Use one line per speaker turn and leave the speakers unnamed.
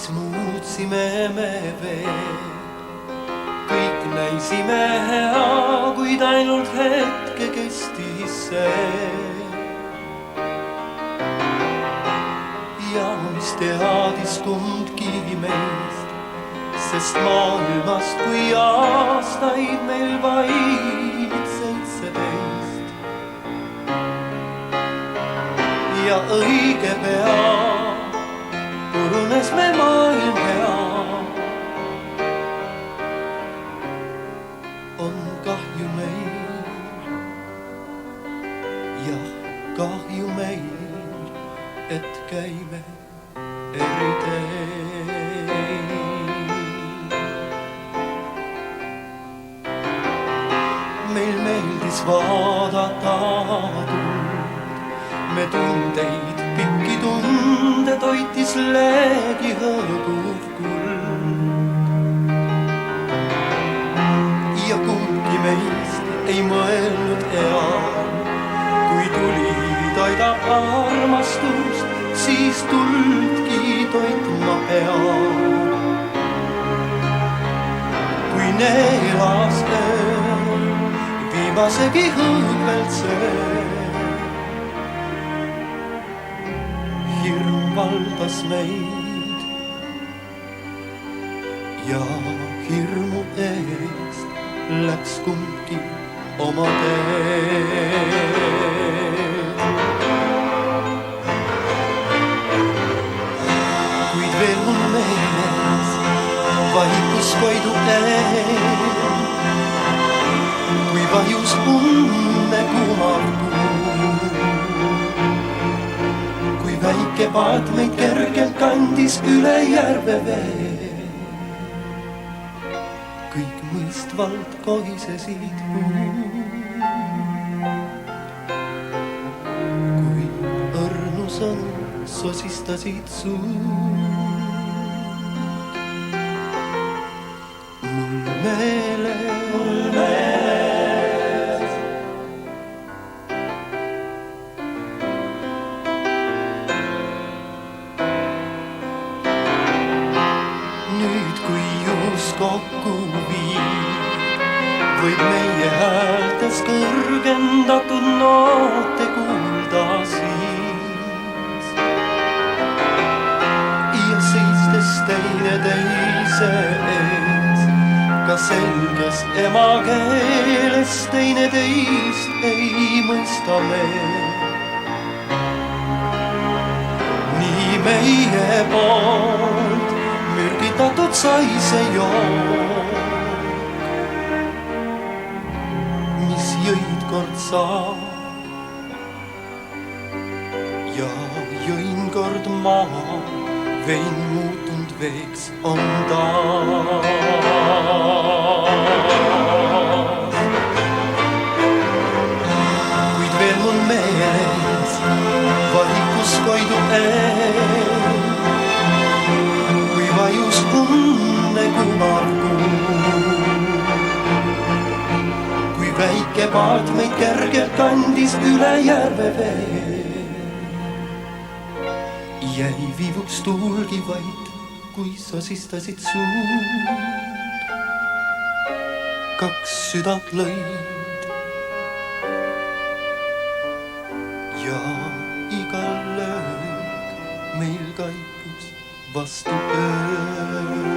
siis muutsime me veel. Kõik näisime hea, kuid ainult hetke kestis see. Ja mis teadis kumbki meist, sest maailmast kui aastaid meil vaid 17. Ja õige pea purunes me maailm hea. On kahju meil, jah, kahju meil, et käime eri teed. Meil meeldis vaadata tuld, me tundeid, pikki tunde toitis leegi hõõguv kuld. Ja kumbki meist ei mõelnud heal, kui tuli toidab armastust, siis tuldki toitma peab. Kui neelas öö, viimasegi hõõgvelt see, hirm valdas meid ja hirmu eest läks kumbki oma teed. Kuid veel on meeles vaikus koidub eel, kui vajus unne kumarkuu. Kui väike paat meid kergelt kandis üle järve vee, kõik mõistvalt kohisesid puud. Kui õrnu sõnu sosistasid suud. Mul meeles nüüd, kui juhus kokku viib, võib meie häältes kõrgendatud noote kuulda siis. Ja seistes teineteise ees, ka selges emakeeles teineteist ei mõista me. Nii meie poolt mürgitatud sai see jook, mis jõid kord sa ja jõin kord maa, vein muutunud veeks on taas. Kuid veel mun meeles vaikus koidub eel, kui vajus unne kumarkuu. Kui väike paat meid kergelt kandis üle järve vee, jäi viivuks tuulgi vaid, kui sosistasid suud. Kaks südant lõid ja igal löök meil kaikus vastu öö.